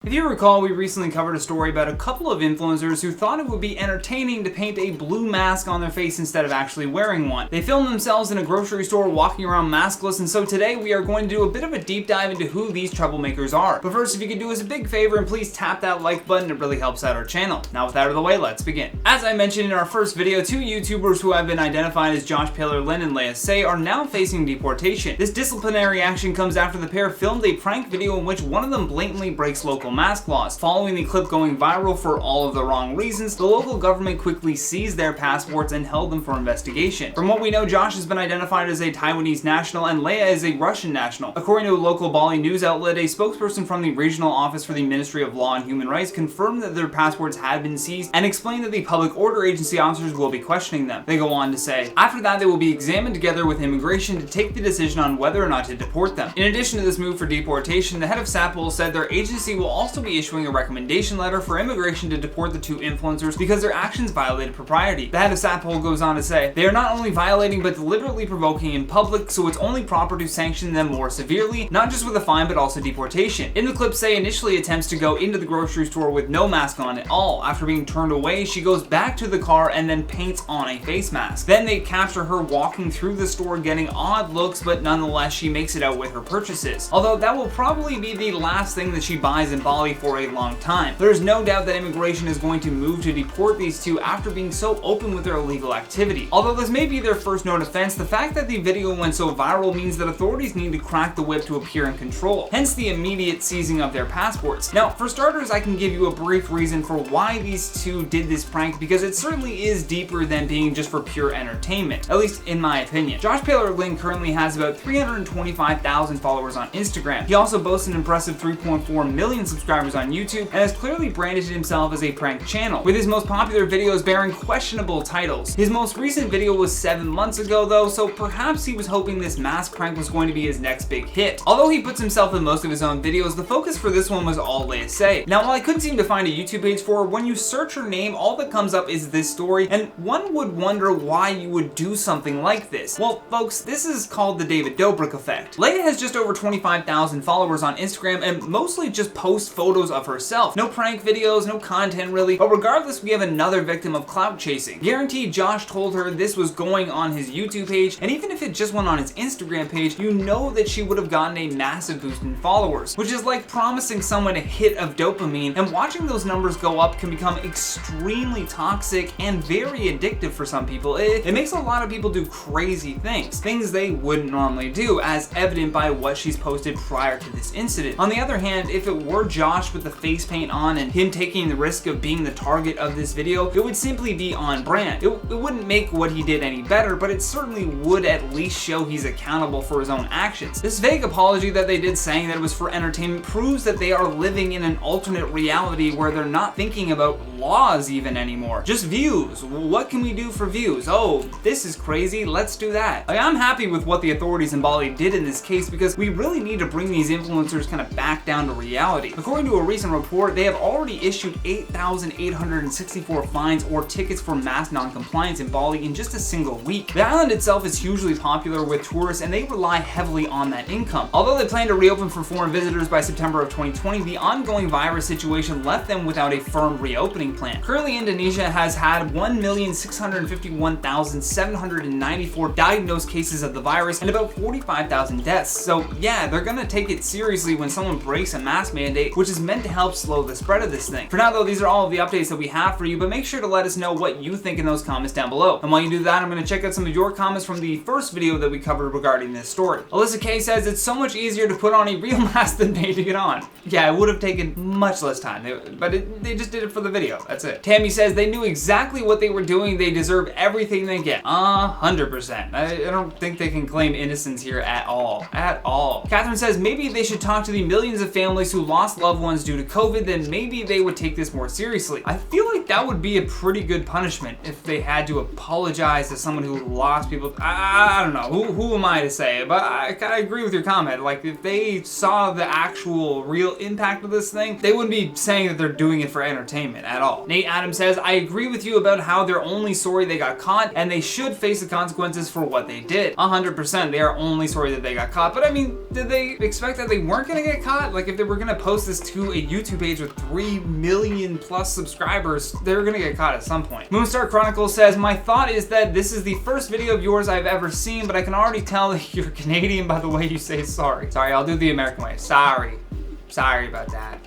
If you recall, we recently covered a story about a couple of influencers who thought it would be entertaining to paint a blue mask on their face instead of actually wearing one. They filmed themselves in a grocery store walking around maskless, and so today we are going to do a bit of a deep dive into who these troublemakers are. But first, if you could do us a big favor and please tap that like button, it really helps out our channel. Now with that out of the way, let's begin. As I mentioned in our first video, two YouTubers who have been identified as Josh Lynn and Leia are now facing deportation. This disciplinary action comes after the pair filmed a prank video in which one of them blatantly breaks local mask laws. Following the clip going viral for all of the wrong reasons, the local government quickly seized their passports and held them for investigation. From what we know, Josh has been identified as a Taiwanese national and Leia is a Russian national. According to a local Bali news outlet, a spokesperson from the regional office for the Ministry of Law and Human Rights confirmed that their passports had been seized and explained that the public order agency officers will be questioning them. They go on to say, after that they will be examined together with immigration to take the decision on whether or not to deport them. In addition to this move for deportation, the head of SAPOL said their agency will also be issuing a recommendation letter for immigration to deport the two influencers because their actions violated propriety. The head of SAPOL goes on to say, they are not only violating but deliberately provoking in public, so it's only proper to sanction them more severely, not just with a fine but also deportation. In the clip, Say initially attempts to go into the grocery store with no mask on at all. After being turned away, she goes back to the car and then paints on a face mask. Then they capture her walking through the store getting odd looks, but nonetheless she makes it out with her purchases. Although that will probably be the last thing that she buys in Bali for a long time. There's no doubt that immigration is going to move to deport these two after being so open with their illegal activity. Although this may be their first known offense, the fact that the video went so viral means that authorities need to crack the whip to appear in control, hence the immediate seizing of their passports. Now, for starters, I can give you a brief reason for why these two did this prank because it certainly is deeper than being just for pure entertainment, at least in my opinion. Josh Lynn currently has about 325,000 followers on Instagram. He also boasts an impressive 3.4 million subscribers on YouTube and has clearly branded himself as a prank channel, with his most popular videos bearing questionable titles. His most recent video was 7 months ago though, so perhaps he was hoping this mask prank was going to be his next big hit. Although he puts himself in most of his own videos, the focus for this one was all Leia. Now, while I couldn't seem to find a YouTube page for her, when you search her name, all that comes up is this story, and one would wonder why you would do something like this. Well, folks, this is called the David Dobrik effect. Leia has just over 25,000 followers on Instagram and mostly just posts photos of herself. No prank videos, no content really, but regardless, we have another victim of clout chasing. Guaranteed Josh told her this was going on his YouTube page, and even if it just went on his Instagram page, you know that she would have gotten a massive boost in followers, which is like promising someone a hit of dopamine, and watching those numbers go up can become extremely toxic and very addictive for some people. It makes a lot of people do crazy things they wouldn't normally do, as evident by what she's posted prior to this incident. On the other hand, if it were Josh with the face paint on and him taking the risk of being the target of this video, it would simply be on brand. It wouldn't make what he did any better, but it certainly would at least show he's accountable for his own actions. This vague apology that they did saying that it was for entertainment proves that they are living in an alternate reality where they're not thinking about laws even anymore. Just views. What can we do for views? Oh, this is crazy, let's do that. Like, I'm happy with what the authorities in Bali did in this case because we really need to bring these influencers kind of back down to reality. According to a recent report, they have already issued 8,864 fines or tickets for mask non-compliance in Bali in just a single week. The island itself is hugely popular with tourists and they rely heavily on that income. Although they plan to reopen for foreign visitors by September of 2020, the ongoing virus situation left them without a firm reopening plan. Currently, Indonesia has had 1,651,794 diagnosed cases of the virus and about 45,000 deaths. So yeah, they're gonna take it seriously when someone breaks a mask mandate, which is meant to help slow the spread of this thing. For now though, these are all of the updates that we have for you, but make sure to let us know what you think in those comments down below. And while you do that, I'm gonna check out some of your comments from the first video that we covered regarding this story. Alyssa K says, it's so much easier to put on a real mask than painting it on. Yeah, it would have taken much less time, but they just did it for the video, that's it. Tammy says, they knew exactly what they were doing, they deserve everything they get. 100%. I don't think they can claim innocence here at all. At all. Catherine says, maybe they should talk to the millions of families who lost loved ones due to COVID, then maybe they would take this more seriously. I feel like that would be a pretty good punishment if they had to apologize to someone who lost people. I don't know, who am I to say? But I kind of agree with your comment. Like, if they saw the actual real impact of this thing, they wouldn't be saying that they're doing it for entertainment at all. Nate Adams says, I agree with you about how they're only sorry they got caught and they should face the consequences for what they did. 100%, they are only sorry that they got caught. But I mean, did they expect that they weren't gonna get caught? Like, if they were gonna post this to a YouTube page with 3 million plus subscribers, they're gonna get caught at some point. Moonstar Chronicles says, my thought is that this is the first video of yours I've ever seen, but I can already tell that you're Canadian by the way you say sorry. Sorry, I'll do the American way. Sorry. Sorry about that.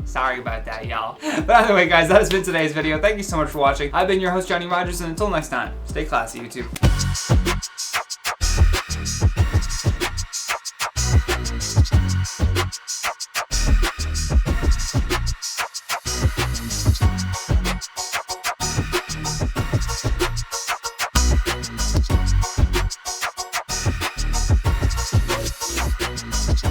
Sorry about that, y'all. But either way, guys, that has been today's video. Thank you so much for watching. I've been your host, Johnny Rogers, and until next time, stay classy, YouTube.